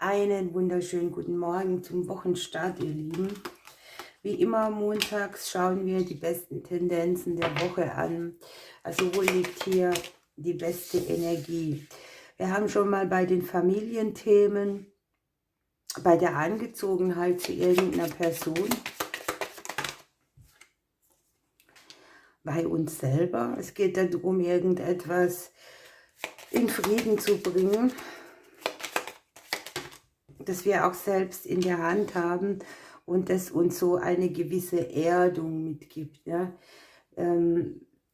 Einen wunderschönen guten Morgen zum Wochenstart, ihr Lieben. Wie immer montags schauen wir die besten Tendenzen der Woche an. Also wo liegt hier die beste Energie? Wir haben schon mal bei den Familienthemen, bei der Angezogenheit zu irgendeiner Person, bei uns selber. Es geht darum, irgendetwas in Frieden zu bringen, dass wir auch selbst in der Hand haben und das uns so eine gewisse Erdung mitgibt. Ja?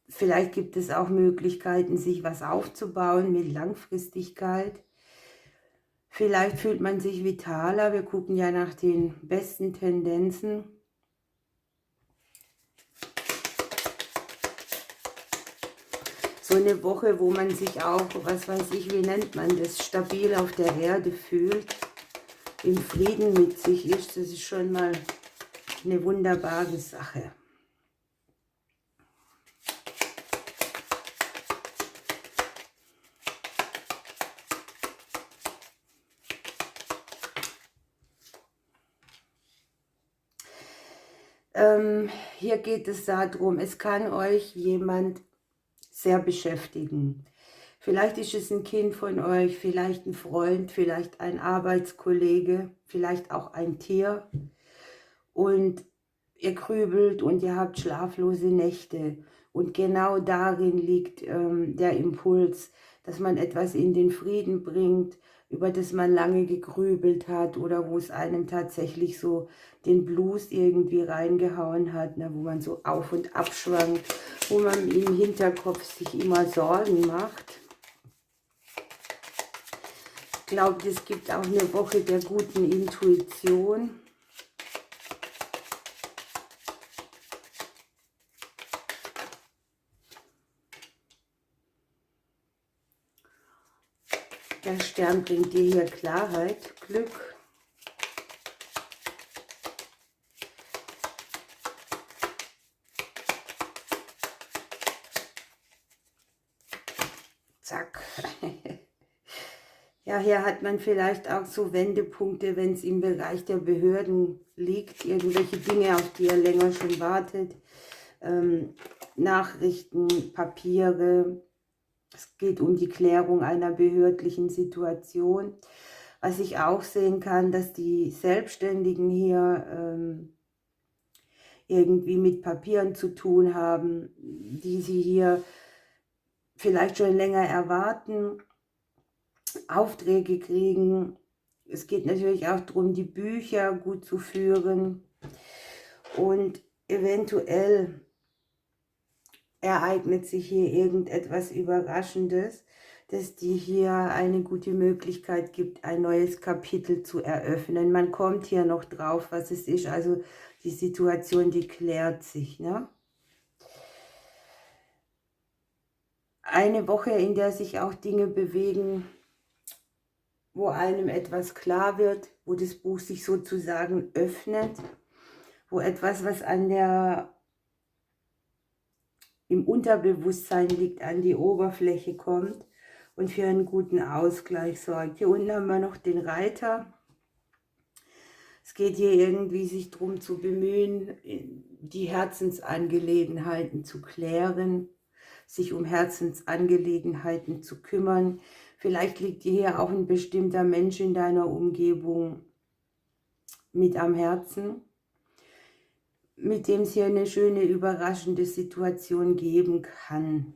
Vielleicht gibt es auch Möglichkeiten, sich was aufzubauen mit Langfristigkeit. Vielleicht fühlt man sich vitaler. Wir gucken ja nach den besten Tendenzen. So eine Woche, wo man sich auch, was weiß ich, wie nennt man das, stabil auf der Erde fühlt, im Frieden mit sich ist, das ist schon mal eine wunderbare Sache. Hier geht es darum, es kann euch jemand sehr beschäftigen. Vielleicht ist es ein Kind von euch, vielleicht ein Freund, vielleicht ein Arbeitskollege, vielleicht auch ein Tier. Und ihr grübelt und ihr habt schlaflose Nächte. Und genau darin liegt der Impuls, dass man etwas in den Frieden bringt, über das man lange gegrübelt hat oder wo es einem tatsächlich so den Blues irgendwie reingehauen hat, ne, wo man so auf und ab schwankt, wo man im Hinterkopf sich immer Sorgen macht. Ich glaube, es gibt auch eine Woche der guten Intuition. Der Stern bringt dir hier Klarheit, Glück. Zack. Ja, hier hat man vielleicht auch so Wendepunkte, wenn es im Bereich der Behörden liegt. Irgendwelche Dinge, auf die ihr länger schon wartet. Nachrichten, Papiere. Es geht um die Klärung einer behördlichen Situation. Was ich auch sehen kann, dass die Selbstständigen hier irgendwie mit Papieren zu tun haben, die sie hier vielleicht schon länger erwarten, Aufträge kriegen. Es geht natürlich auch darum, die Bücher gut zu führen und eventuell ereignet sich hier irgendetwas Überraschendes, das dir hier eine gute Möglichkeit gibt, ein neues Kapitel zu eröffnen. Man kommt hier noch drauf, was es ist. Also die Situation, die klärt sich. Ne? Eine Woche, in der sich auch Dinge bewegen, wo einem etwas klar wird, wo das Buch sich sozusagen öffnet, wo etwas, was im Unterbewusstsein liegt, an die Oberfläche kommt und für einen guten Ausgleich sorgt. Hier unten haben wir noch den Reiter. Es geht hier irgendwie sich darum zu bemühen, die Herzensangelegenheiten zu klären, sich um Herzensangelegenheiten zu kümmern. Vielleicht liegt dir hier auch ein bestimmter Mensch in deiner Umgebung mit am Herzen, mit dem es hier eine schöne, überraschende Situation geben kann.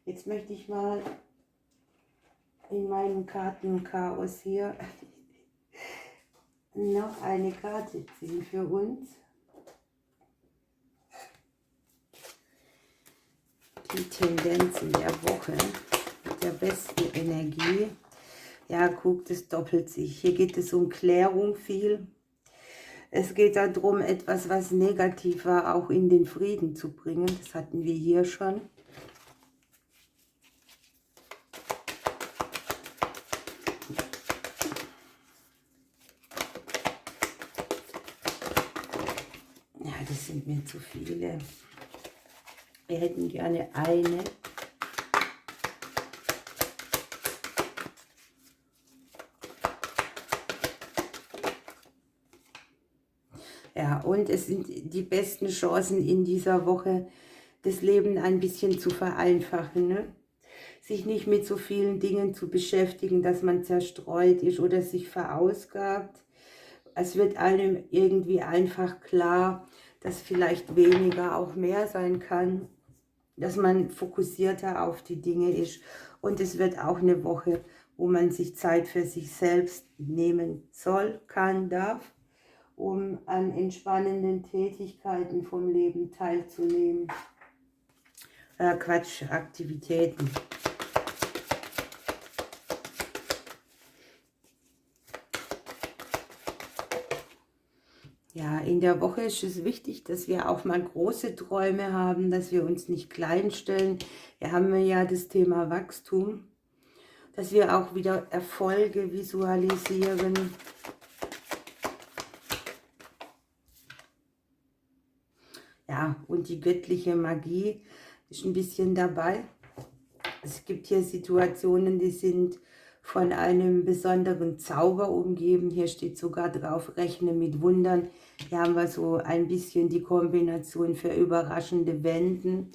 Jetzt möchte ich mal in meinem Kartenchaos hier noch eine Karte ziehen für uns. Die Tendenzen der Woche mit der besten Energie. Ja, guckt, es doppelt sich. Hier geht es um Klärung viel. Es geht darum, etwas, was negativ war, auch in den Frieden zu bringen. Das hatten wir hier schon. Ja, das sind mir zu viele. Wir hätten gerne eine. und es sind die besten Chancen in dieser Woche, das Leben ein bisschen zu vereinfachen, ne? Sich nicht mit so vielen Dingen zu beschäftigen, dass man zerstreut ist oder sich verausgabt. Es wird einem irgendwie einfach klar, dass vielleicht weniger auch mehr sein kann, dass man fokussierter auf die Dinge ist. Und es wird auch eine Woche, wo man sich Zeit für sich selbst nehmen soll, kann, darf, um an entspannenden Tätigkeiten vom Leben teilzunehmen. Quatsch, Aktivitäten. Ja, in der Woche ist es wichtig, dass wir auch mal große Träume haben, dass wir uns nicht klein stellen. Hier haben wir ja das Thema Wachstum, dass wir auch wieder Erfolge visualisieren. Ja, und die göttliche Magie ist ein bisschen dabei. Es gibt hier Situationen, die sind von einem besonderen Zauber umgeben. Hier steht sogar drauf, rechne mit Wundern. Hier haben wir so ein bisschen die Kombination für überraschende Wenden,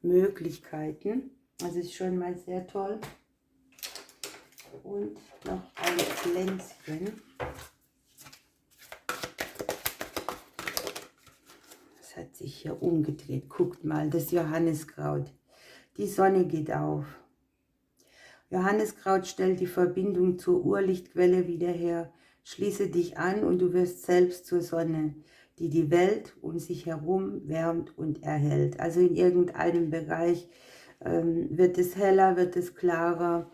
Möglichkeiten. Das ist schon mal sehr toll. Und noch ein Pflänzchen. Das hat sich hier umgedreht. Guckt mal, das Johanniskraut. Die Sonne geht auf. Johanniskraut stellt die Verbindung zur Urlichtquelle wieder her. Schließe dich an und du wirst selbst zur Sonne, die die Welt um sich herum wärmt und erhält. Also in irgendeinem Bereich wird es heller, wird es klarer,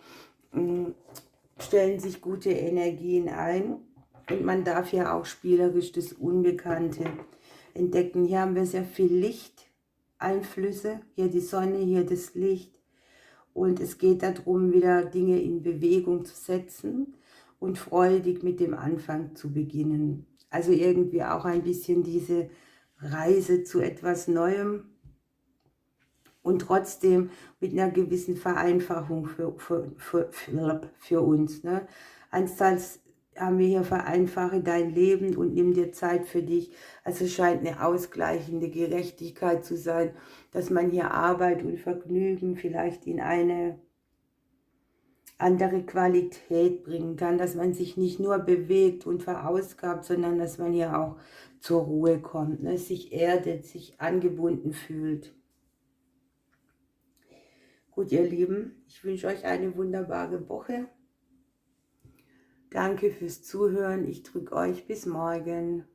stellen sich gute Energien ein und man darf ja auch spielerisch das Unbekannte entdecken. Hier haben wir sehr viel Lichteinflüsse, hier die Sonne, hier das Licht. Und es geht darum, wieder Dinge in Bewegung zu setzen und freudig mit dem Anfang zu beginnen. Also irgendwie auch ein bisschen diese Reise zu etwas Neuem und trotzdem mit einer gewissen Vereinfachung für uns. Ne? Anstatt haben wir hier vereinfache dein Leben und nimm dir Zeit für dich. Also es scheint eine ausgleichende Gerechtigkeit zu sein, dass man hier Arbeit und Vergnügen vielleicht in eine andere Qualität bringen kann, dass man sich nicht nur bewegt und verausgabt, sondern dass man hier auch zur Ruhe kommt, ne? Sich erdet, sich angebunden fühlt. Gut, ihr Lieben, ich wünsche euch eine wunderbare Woche. Danke fürs Zuhören. Ich drücke euch bis morgen.